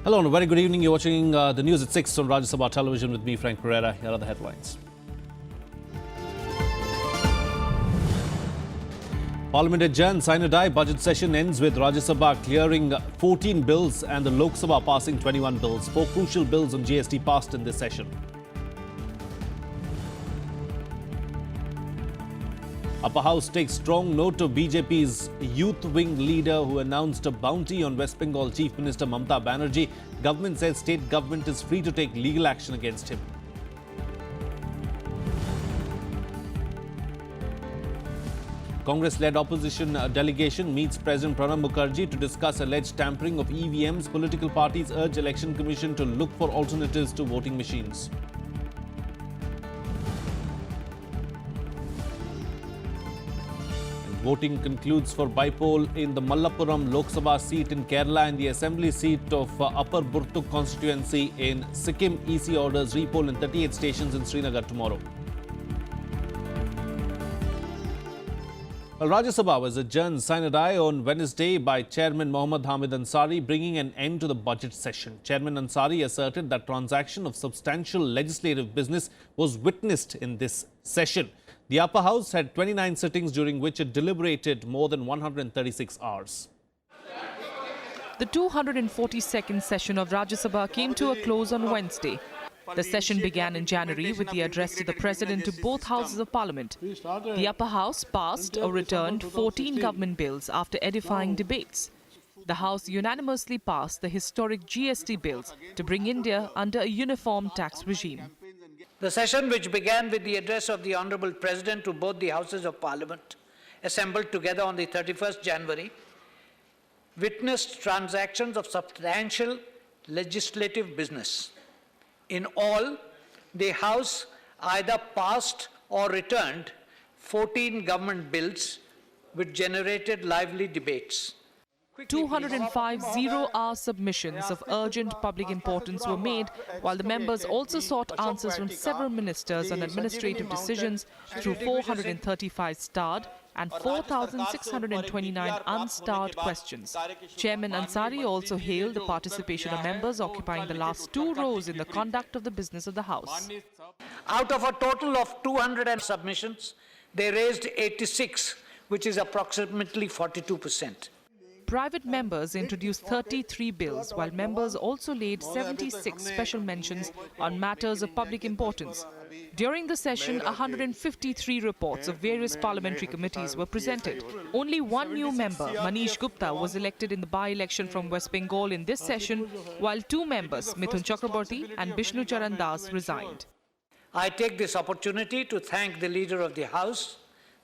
Hello and a very good evening. You're watching the news at 6 on Rajya Sabha television with me, Frank Pereira. Here are the headlines. Parliament adjourns, sine die. Budget session ends with Rajya Sabha clearing 14 bills and the Lok Sabha passing 21 bills. 4 crucial bills on GST passed in this session. Upper House takes strong note of BJP's youth wing leader who announced a bounty on West Bengal Chief Minister Mamata Banerjee. Government says state government is free to take legal action against him. Congress-led opposition delegation meets President Pranab Mukherjee to discuss alleged tampering of EVMs. Political parties urge Election Commission to look for alternatives to voting machines. Voting concludes for bypoll in the Malappuram Lok Sabha seat in Kerala and the assembly seat of Upper Burtuk constituency in Sikkim. EC orders repoll in 38 stations in Srinagar tomorrow. Well, Rajya Sabha was adjourned sine die on Wednesday by Chairman Mohammad Hamid Ansari, bringing an end to the budget session. Chairman Ansari asserted that transaction of substantial legislative business was witnessed in this session. The upper house had 29 sittings during which it deliberated more than 136 hours. The 242nd session of Rajya Sabha came to a close on Wednesday. The session began in January with the address to the President to both houses of Parliament. The upper house passed or returned 14 government bills after edifying debates. The House unanimously passed the historic GST bills to bring India under a uniform tax regime. The session, which began with the address of the Honourable President to both the Houses of Parliament, assembled together on the 31st January, witnessed transactions of substantial legislative business. In all, the House either passed or returned 14 government bills, which generated lively debates. 205 zero-hour submissions of urgent public importance were made, while the members also sought answers from several ministers on administrative decisions through 435 starred and 4,629 unstarred questions. Chairman Ansari also hailed the participation of members occupying the last 2 rows in the conduct of the business of the House. Out of a total of 200 submissions, they raised 86, which is approximately 42%. Private members introduced 33 bills, while members also laid 76 special mentions on matters of public importance. During the session, 153 reports of various parliamentary committees were presented. Only one new member, Manish Gupta, was elected in the by-election from West Bengal in this session, while 2 members, Mithun Chakraborty and Bishnu Charan Das, resigned. I take this opportunity to thank the Leader of the House,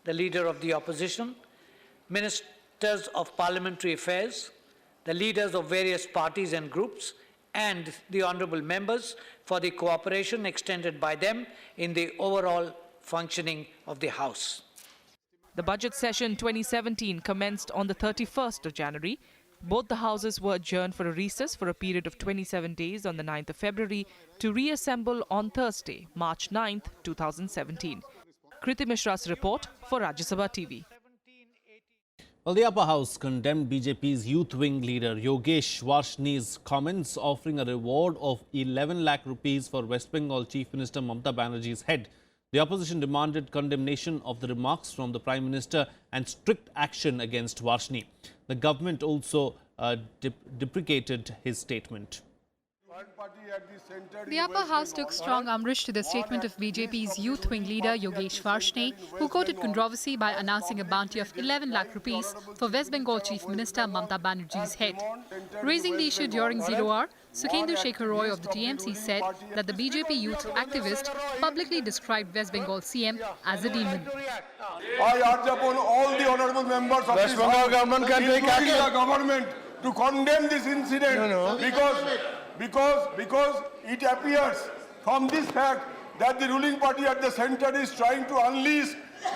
the Leader of the Opposition, Ministers of Parliamentary Affairs, the leaders of various parties and groups, and the honourable members for the cooperation extended by them in the overall functioning of the House. The budget session 2017 commenced on the 31st of January. Both the houses were adjourned for a recess for a period of 27 days on the 9th of February to reassemble on Thursday, March 9th, 2017. Kriti Mishra's report for Rajya Sabha TV. Well, the upper house condemned BJP's youth wing leader Yogesh Varshni's comments, offering a reward of 11 lakh rupees for West Bengal Chief Minister Mamata Banerjee's head. The opposition demanded condemnation of the remarks from the Prime Minister and strict action against Varshni. The government also deprecated his statement. The upper house took strong umbrage to the statement of BJP's youth wing leader Yogesh Varshni, who courted controversy by announcing a bounty of 11 lakh rupees for West Bengal Chief Minister Mamata Banerjee's head. Raising the issue during 0 hour, Sukhendu Shekhar Roy of the TMC said that the BJP youth activist publicly described West Bengal CM as a demon. I urge upon all the honourable members of West Bengal government can take action. The government to condemn this incident because it appears from this fact that the ruling party at the centre is trying to unleash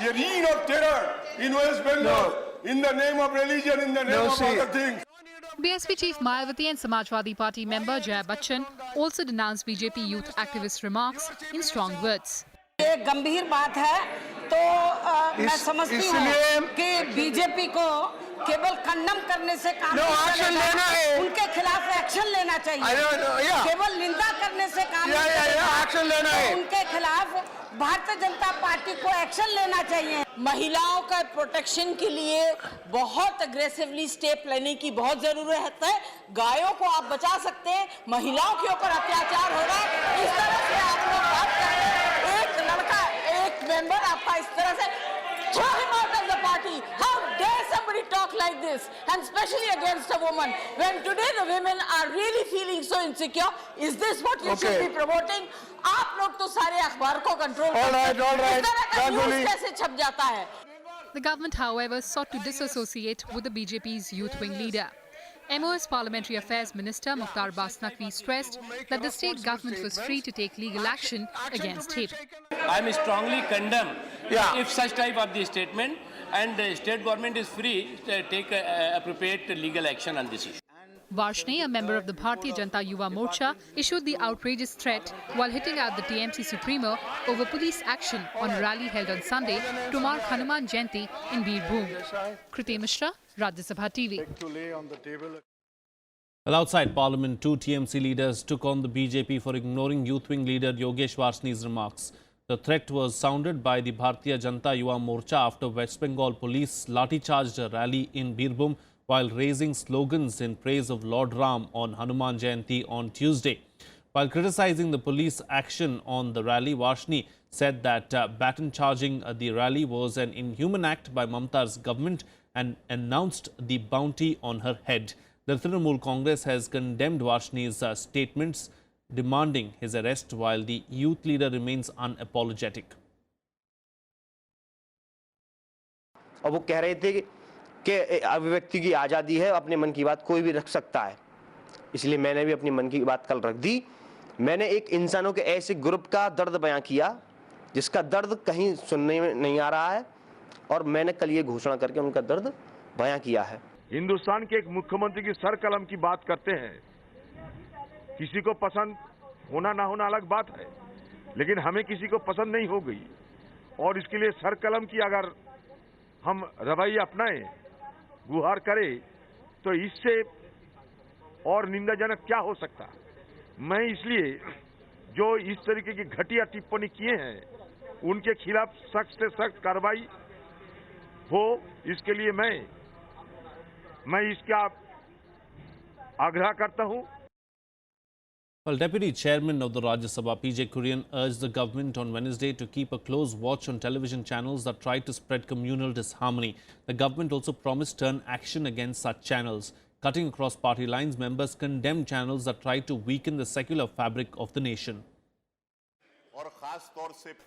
the reign of terror in West Bengal in the name of religion, in the name of other things. BSP Chief Mayawati and Samajwadi Party member Jaya Bachchan also denounced BJP youth activist remarks in strong words. ये गंभीर बात है तो मैं समझती हूँ कि BJP को केवल कंडम करने से काम No, नहीं action चलेगा। लेना है। उनके खिलाफ एक्शन लेना चाहिए। केवल निंदा करने से काम नहीं चलेगा। एक्शन लेना है। उनके खिलाफ भारतीय जनता पार्टी को एक्शन लेना चाहिए। महिलाओं का प्रोटेक्शन के लिए बहुत अग्रेसिवली स्टेप लेने की बहुत जरूरत है। गायों को आप बचा सकते हैं, महिलाओं के ऊपर अत्याचार हो रहा है, इस तरह से आप लोग बात कर रहे हैं। एक लड़का, एक मेंबर आपका इस तरह से throw him out of the party. How dare somebody talk like this, and especially against a woman, when today the women are really feeling so insecure? Is this what you should be promoting? आप लोग तो सारे अखबार को control करते हैं। इस तरह का न्यूज़ कैसे छप जाता है? The government, however, sought to disassociate with the BJP's youth wing leader. MOS Parliamentary Affairs Minister Mukhtar Abbas Naqvi stressed that the state government was free to take legal action against him. I strongly condemn if such type of the statement, and the state government is free to take appropriate legal action on this issue. Varshney, a member of the Bharatiya Janata Yuva Morcha, issued the outrageous threat while hitting out the TMC Supremo over police action on a rally held on Sunday to mark Hanuman Jayanti in Birbhum. Kriti Mishra, Rajya Sabha TV. Well, outside Parliament, two TMC leaders took on the BJP for ignoring youth wing leader Yogesh Varshni's remarks. The threat was sounded by the Bharatiya Janata Yuva Morcha after West Bengal police lathi-charged a rally in Birbhum while raising slogans in praise of Lord Ram on Hanuman Jayanti on Tuesday. While criticizing the police action on the rally, Varshni said that baton charging the rally was an inhuman act by Mamta's government and announced the bounty on her head. The Trinamool Congress has condemned Varshni's statements, demanding his arrest, while the youth leader remains unapologetic. और वो कह रहे थे कि अभिव्यक्ति की आज़ादी है, अपने मन की बात कोई भी रख सकता है, इसलिए मैंने भी अपनी मन की बात कल रख दी। मैंने एक इंसानों के ऐसे ग्रुप का दर्द बयां किया जिसका दर्द कहीं सुनने में नहीं आ रहा है, और मैंने कल ये घोषणा करके उनका दर्द बयां किया है। हिंदुस्तान के एक मुख्यमंत्री की सर कलम की बात करते हैं, किसी को पसंद होना ना होना अलग बात है, लेकिन हमें किसी को पसंद नहीं हो गई, और इसके लिए सर कलम की अगर हम रवैया अपनाएं, गुहार करें, तो इससे और निंदाजनक क्या हो सकता। मैं इसलिए जो इस तरीके की घटिया टिप्पणी किए हैं उनके खिलाफ सख्त से सख्त कार्रवाई हो, इसके लिए मैं इसका आग्रह करता हूं। Well, Deputy Chairman of the Rajya Sabha, PJ Kurian, urged the government on Wednesday to keep a close watch on television channels that try to spread communal disharmony. The government also promised stern action against such channels. Cutting across party lines, members condemned channels that try to weaken the secular fabric of the nation.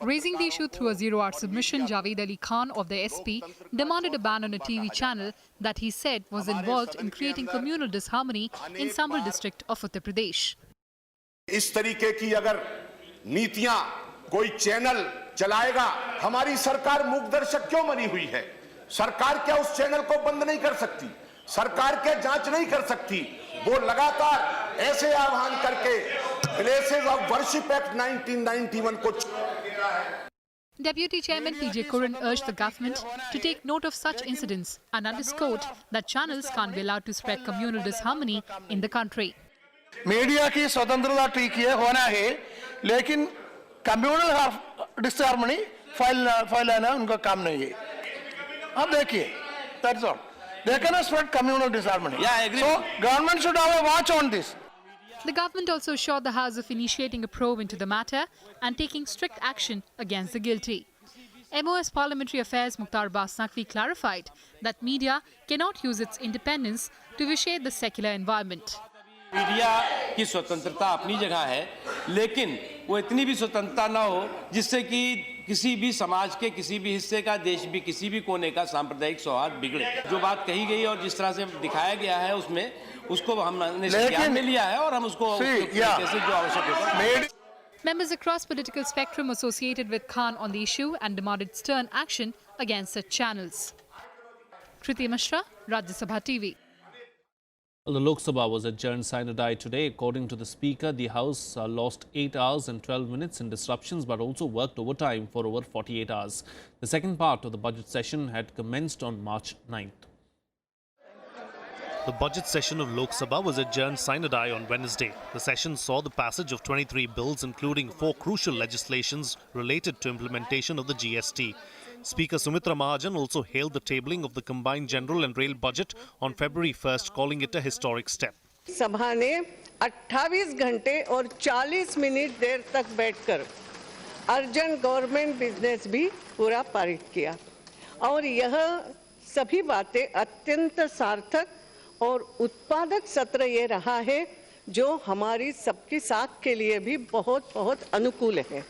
Raising the issue through a zero-hour submission, Javed Ali Khan of the SP demanded a ban on a TV channel that he said was involved in creating communal disharmony in Sambal district of Uttar Pradesh. इस तरीके की अगर नीतियां कोई channel चलाएगा, हमारी सरकार मूकदर्शक क्यों बनी हुई है? सरकार क्या उस चैनल को बंद नहीं कर सकती? सरकार क्या जांच नहीं कर सकती? वो लगातार ऐसे आह्वान करके प्लेसेस ऑफ वर्शिप एक्ट 1991 को Deputy Chairman PJ Kurian urged the government to take note of such incidents and underscored that channels can't be allowed to spread communal disharmony in the country. Media की स्वतंत्रता ठीक है, होना है, लेकिन communal disharmony फैलाना उनका काम नहीं है। अब देखिए, that's all. They cannot spread communal disharmony. Yeah, I agree. So, government should have a watch on this. The government also assured the House of initiating a probe into the matter and taking strict action against the guilty. MOS Parliamentary Affairs Mukhtar Abbas Naqvi clarified that media cannot use its independence to vitiate the secular environment. Media की स्वतंत्रता अपनी जगह है, लेकिन वो इतनी भी स्वतंत्रता ना हो जिससे कि किसी भी समाज के किसी भी हिस्से का, देश भी किसी भी कोने का सांप्रदायिक सौहार्द बिगड़े। जो बात कही गई और जिस तरह से दिखाया गया है उसमें, उसको हमने ध्यान में लिया है और हम उसको कैसे जो आवश्यक होगा। Members across political spectrum associated with Khan on the issue and demanded stern action against such channels. Kriti Mishra, Rajya Sabha TV. Well, the Lok Sabha was adjourned sine die today. According to the Speaker, the House lost 8 hours and 12 minutes in disruptions but also worked overtime for over 48 hours. The second part of the budget session had commenced on March 9th. The budget session of Lok Sabha was adjourned sine die on Wednesday. The session saw the passage of 23 bills, including 4 crucial legislations related to implementation of the GST. Speaker Sumitra Mahajan also hailed the tabling of the combined general and rail budget on February 1st, calling it a historic step. सभा ने 28 घंटे और 40 minute देर तक बैठकर urgent government business भी पूरा पारित किया और यह सभी बातें अत्यंत सार्थक और उत्पादक सत्र ये रहा है जो हमारी सबकी साथ के लिए भी बहुत अनुकूल है.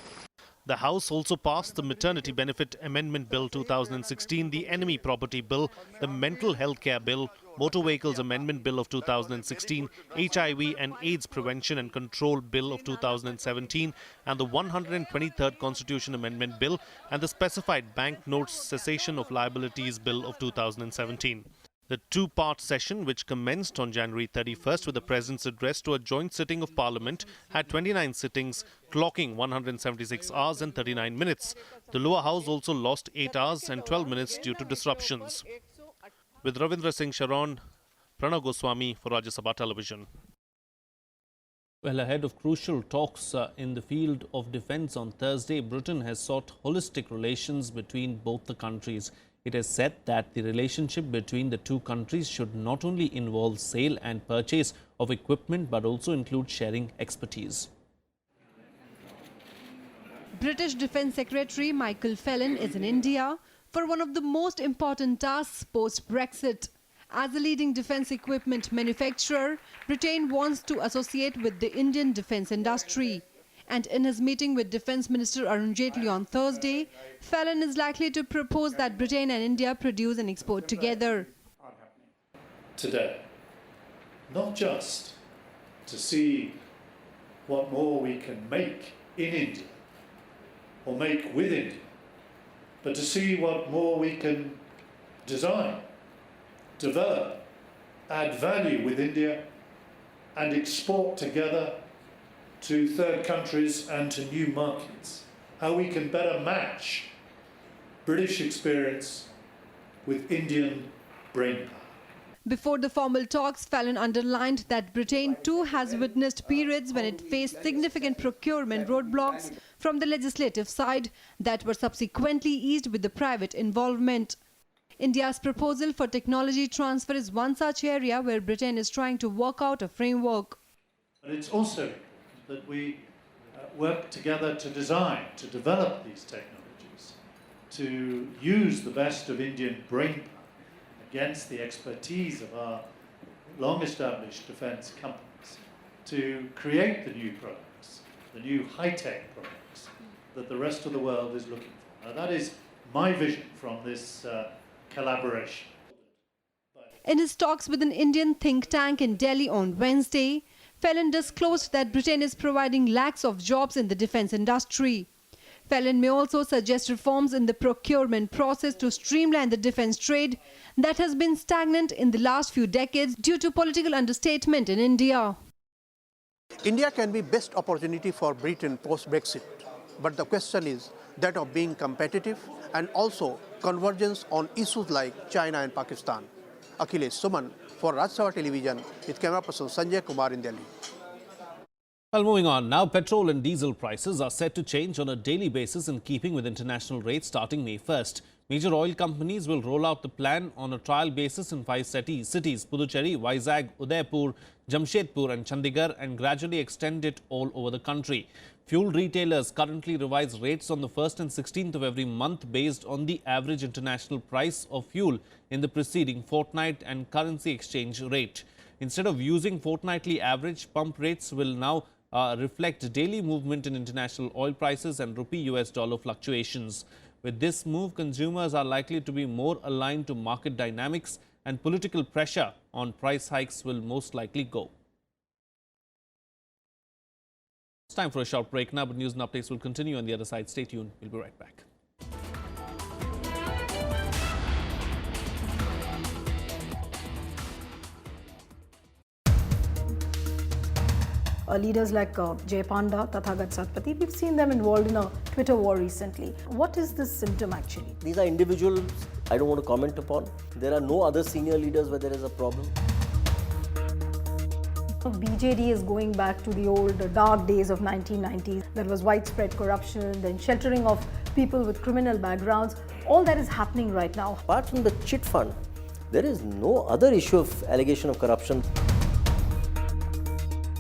The House also passed the Maternity Benefit Amendment Bill 2016, the Enemy Property Bill, the Mental Health Care Bill, Motor Vehicles Amendment Bill of 2016, HIV and AIDS Prevention and Control Bill of 2017, and the 123rd Constitution Amendment Bill and the Specified Banknotes Cessation of Liabilities Bill of 2017. The two-part session, which commenced on January 31st with the President's address to a joint sitting of Parliament, had 29 sittings, clocking 176 hours and 39 minutes. The lower house also lost 8 hours and 12 minutes due to disruptions. With Ravindra Singh Sharon, Pranav Goswami for Rajya Sabha Television. Well, ahead of crucial talks in the field of defence on Thursday, Britain has sought holistic relations between both the countries. It has said that the relationship between the two countries should not only involve sale and purchase of equipment but also include sharing expertise. British Defence Secretary Michael Fallon is in India for one of the most important tasks post-Brexit. As a leading defence equipment manufacturer, Britain wants to associate with the Indian defence industry. And in his meeting with Defence Minister Arun Jaitley on Thursday, Fallon is likely to propose that Britain and India produce and export together. Today, not just to see what more we can make in India or make with India, but to see what more we can design, develop, add value with India and export together to third countries and to new markets. How we can better match British experience with Indian brainpower. Before the formal talks, Fallon underlined that Britain too has witnessed periods when it faced significant procurement roadblocks from the legislative side that were subsequently eased with the private involvement. India's proposal for technology transfer is one such area where Britain is trying to work out a framework. But it's also that we work together to design, to develop these technologies, to use the best of Indian brainpower against the expertise of our long-established defence companies, to create the new products, the new high-tech products that the rest of the world is looking for. Now, that is my vision from this collaboration. In his talks with an Indian think tank in Delhi on Wednesday, Fallon disclosed that Britain is providing lakhs of jobs in the defence industry. Fallon may also suggest reforms in the procurement process to streamline the defence trade that has been stagnant in the last few decades due to political understatement in India. India can be best opportunity for Britain post-Brexit, but the question is that of being competitive and also convergence on issues like China and Pakistan. Akhilesh Suman for Rajya Sabha Television with camera person Sanjay Kumar in Delhi. Well, moving on. Now, petrol and diesel prices are set to change on a daily basis in keeping with international rates starting May 1st. Major oil companies will roll out the plan on a trial basis in 5 cities, Puducherry, Vizag, Udaipur, Jamshedpur and Chandigarh, and gradually extend it all over the country. Fuel retailers currently revise rates on the 1st and 16th of every month based on the average international price of fuel in the preceding fortnight and currency exchange rate. Instead of using fortnightly average, pump rates will now reflect daily movement in international oil prices and rupee-US dollar fluctuations. With this move, consumers are likely to be more aligned to market dynamics, and political pressure on price hikes will most likely go. It's time for a short break now, but news and updates will continue on the other side. Stay tuned. We'll be right back. Leaders like Jay Panda, Tathagat Satpathy, we've seen them involved in a Twitter war recently. What is this symptom actually? These are individuals I don't want to comment upon. There are no other senior leaders where there is a problem. BJD is going back to the old dark days of 1990s. There was widespread corruption, then sheltering of people with criminal backgrounds. All that is happening right now. Apart from the chit fund, there is no other issue of allegation of corruption.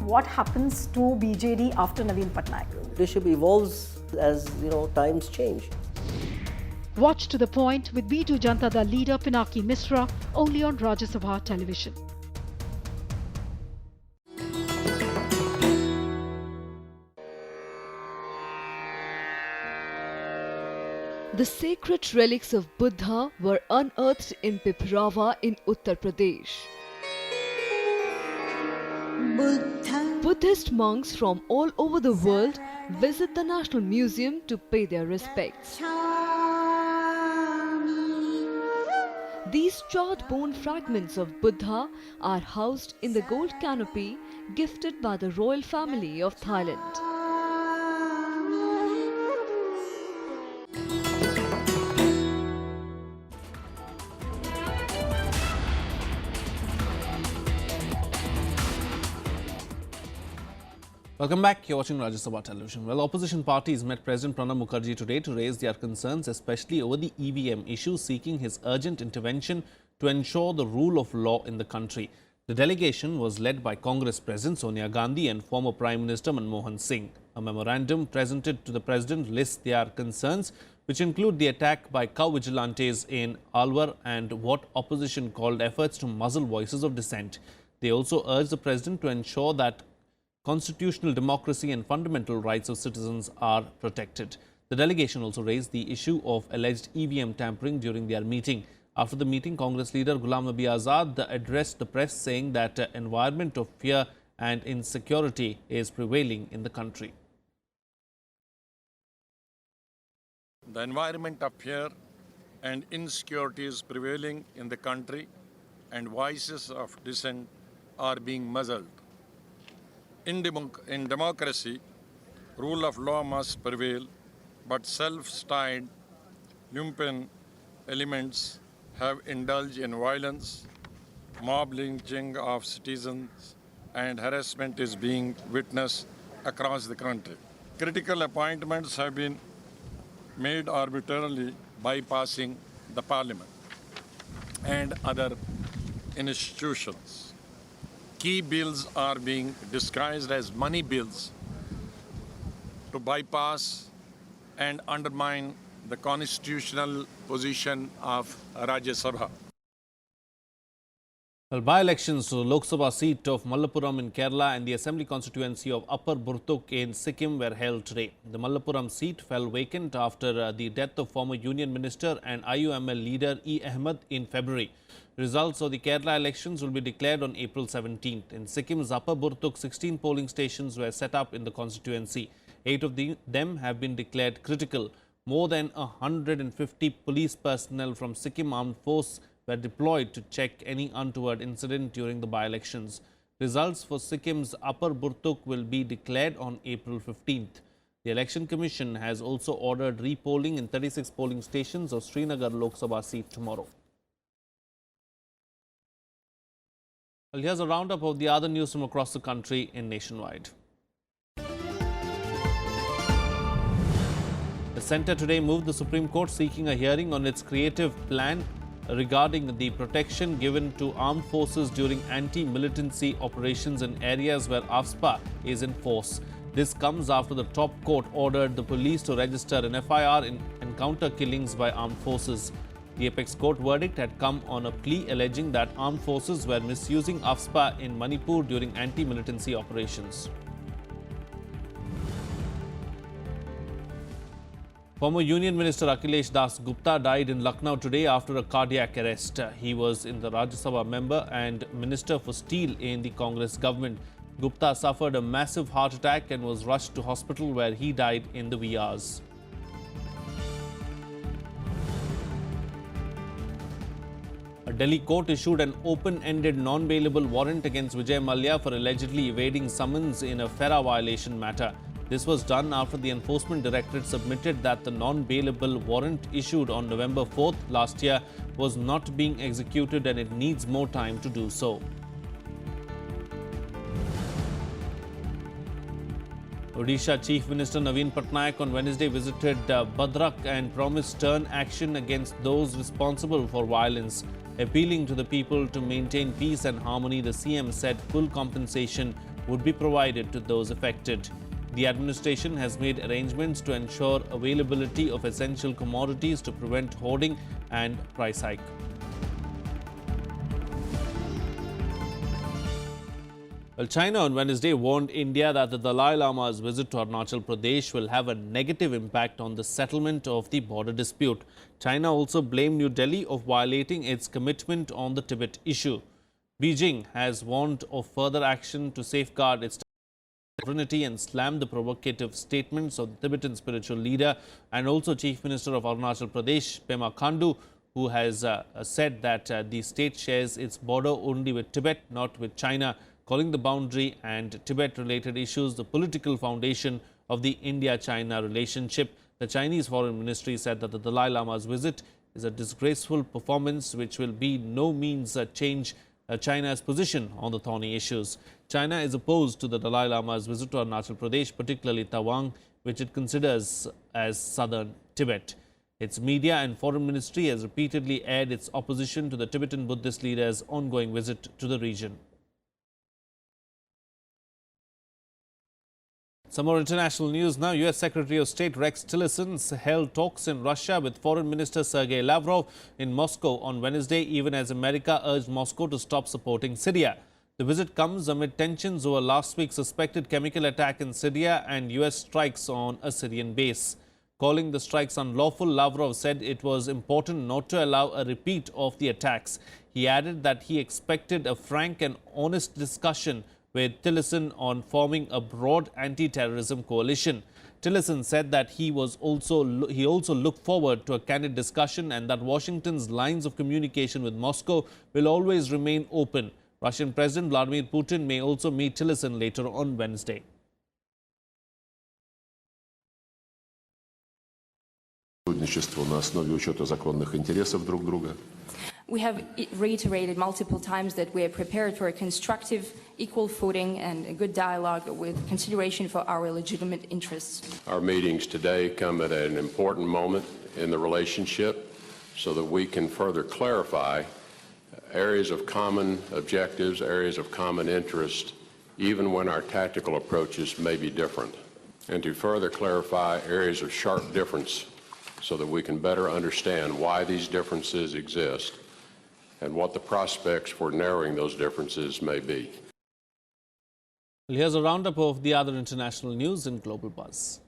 What happens to BJD after Naveen Patnaik? Leadership evolves as times change. Watch to the point with B2 Janata Dal leader Pinaki Misra only on Rajya Sabha television. The sacred relics of Buddha were unearthed in Piprava in Uttar Pradesh. Buddhist monks from all over the world visit the National Museum to pay their respects. These charred bone fragments of Buddha are housed in the gold canopy gifted by the royal family of Thailand. Welcome back. You're watching Rajya Sabha television. Well, opposition parties met President Pranab Mukherjee today to raise their concerns, especially over the EVM issue, seeking his urgent intervention to ensure the rule of law in the country. The delegation was led by Congress President Sonia Gandhi and former Prime Minister Manmohan Singh. A memorandum presented to the President lists their concerns, which include the attack by cow vigilantes in Alwar and what opposition called efforts to muzzle voices of dissent. They also urged the President to ensure that constitutional democracy and fundamental rights of citizens are protected. The delegation also raised the issue of alleged EVM tampering during their meeting. After the meeting, Congress leader Ghulam Nabi Azad addressed the press saying that an environment of fear and insecurity is prevailing in the country. The environment of fear and insecurity is prevailing in the country, and voices of dissent are being muzzled. In democracy, rule of law must prevail, but self-styled lumpen elements have indulged in violence, mob lynching of citizens, and harassment is being witnessed across the country. Critical appointments have been made arbitrarily, bypassing the parliament and other institutions. Key bills are being disguised as money bills to bypass and undermine the constitutional position of Rajya Sabha. Well, by-elections to the Lok Sabha seat of Malappuram in Kerala and the Assembly constituency of Upper Burtuk in Sikkim were held today. The Malappuram seat fell vacant after the death of former Union Minister and IUML leader E. Ahmed in February. Results of the Kerala elections will be declared on April 17th. In Sikkim's Upper Burtuk, 16 polling stations were set up in the constituency. 8 of them have been declared critical. More than 150 police personnel from Sikkim Armed Force were deployed to check any untoward incident during the by-elections. Results for Sikkim's Upper Burtuk will be declared on April 15th. The Election Commission has also ordered repolling in 36 polling stations of Srinagar Lok Sabha seat tomorrow. Well, here's a roundup of the other news from across the country in Nationwide. The centre today moved the Supreme Court seeking a hearing on its creative plan regarding the protection given to armed forces during anti-militancy operations in areas where AFSPA is in force. This comes after the top court ordered the police to register an FIR in encounter killings by armed forces. The apex court verdict had come on a plea alleging that armed forces were misusing AFSPA in Manipur during anti-militancy operations. Former Union Minister Akhilesh Das Gupta died in Lucknow today after a cardiac arrest. He was in the Rajya Sabha member and Minister for Steel in the Congress government. Gupta suffered a massive heart attack and was rushed to hospital where he died in the wee hours. A Delhi court issued an open-ended non-bailable warrant against Vijay Mallya for allegedly evading summons in a FERA violation matter. This was done after the Enforcement Directorate submitted that the non-bailable warrant issued on November 4th last year was not being executed and it needs more time to do so. Odisha Chief Minister Naveen Patnaik on Wednesday visited Badrak and promised stern action against those responsible for violence. Appealing to the people to maintain peace and harmony, the CM said full compensation would be provided to those affected. The administration has made arrangements to ensure availability of essential commodities to prevent hoarding and price hike. Well, China on Wednesday warned India that the Dalai Lama's visit to Arunachal Pradesh will have a negative impact on the settlement of the border dispute. China also blamed New Delhi of violating its commitment on the Tibet issue. Beijing has warned of further action to safeguard its sovereignty and slammed the provocative statements of the Tibetan spiritual leader and also Chief Minister of Arunachal Pradesh, Pema Khandu, who has said that the state shares its border only with Tibet, not with China, calling the boundary and Tibet-related issues the political foundation of the India-China relationship. The Chinese Foreign Ministry said that the Dalai Lama's visit is a disgraceful performance which will by no means change China's position on the thorny issues. China is opposed to the Dalai Lama's visit to Arunachal Pradesh, particularly Tawang, which it considers as southern Tibet. Its media and foreign ministry has repeatedly aired its opposition to the Tibetan Buddhist leader's ongoing visit to the region. Some more international news now. U.S. Secretary of State Rex Tillerson held talks in Russia with Foreign Minister Sergei Lavrov in Moscow on Wednesday, even as America urged Moscow to stop supporting Syria. The visit comes amid tensions over last week's suspected chemical attack in Syria and U.S. strikes on a Syrian base. Calling the strikes unlawful, Lavrov said it was important not to allow a repeat of the attacks. He added that he expected a frank and honest discussion with Tillerson on forming a broad anti-terrorism coalition. Tillerson said that he also looked forward to a candid discussion and that Washington's lines of communication with Moscow will always remain open. Russian President Vladimir Putin may also meet Tillerson later on Wednesday. Сотрудничество на основе учета законных интересов друг друга. We have reiterated multiple times that we are prepared for a constructive, equal footing and a good dialogue with consideration for our legitimate interests. Our meetings today come at an important moment in the relationship so that we can further clarify areas of common objectives, areas of common interest, even when our tactical approaches may be different, and to further clarify areas of sharp difference so that we can better understand why these differences exist and what the prospects for narrowing those differences may be. Well, here's a roundup of the other international news in Global Buzz.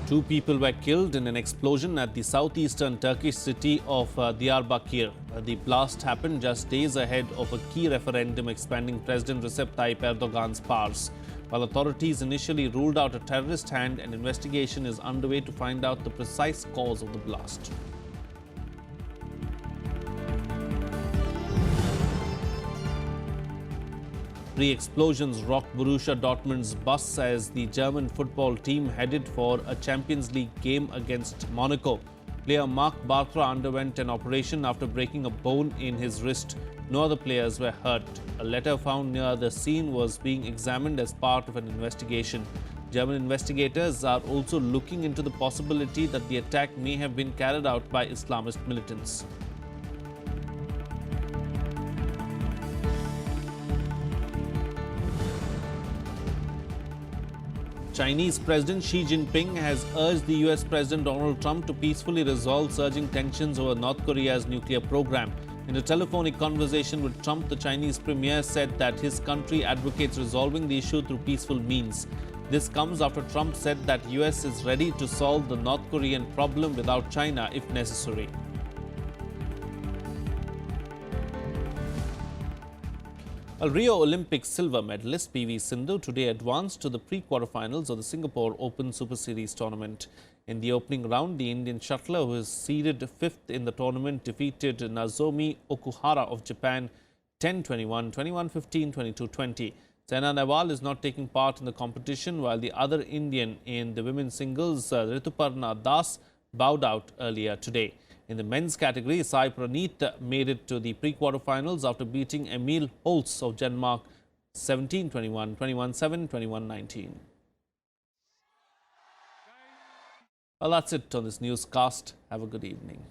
2 people were killed in an explosion at the southeastern Turkish city of Diyarbakir. The blast happened just days ahead of a key referendum expanding President Recep Tayyip Erdogan's powers. While authorities initially ruled out a terrorist hand, an investigation is underway to find out the precise cause of the blast. Pre-explosions rocked Borussia Dortmund's bus as the German football team headed for a Champions League game against Monaco. Player Marc Bartra underwent an operation after breaking a bone in his wrist. No other players were hurt. A letter found near the scene was being examined as part of an investigation. German investigators are also looking into the possibility that the attack may have been carried out by Islamist militants. Chinese President Xi Jinping has urged the US President Donald Trump to peacefully resolve surging tensions over North Korea's nuclear program. In a telephonic conversation with Trump, the Chinese premier said that his country advocates resolving the issue through peaceful means. This comes after Trump said that US is ready to solve the North Korean problem without China if necessary. A Rio Olympics silver medalist PV Sindhu today advanced to the pre-quarterfinals of the Singapore Open Super Series tournament. In the opening round, the Indian shuttler, who is seeded 5th in the tournament, defeated Nozomi Okuhara of Japan 10-21, 21-15, 22-20. Saina Nehwal is not taking part in the competition, while the other Indian in the women's singles, Rituparna Das, bowed out earlier today. In the men's category, Sai Praneeth made it to the pre-quarterfinals after beating Emil Holtz of Denmark 1721, 21-7, 21-19. Well, that's it on this newscast. Have a good evening.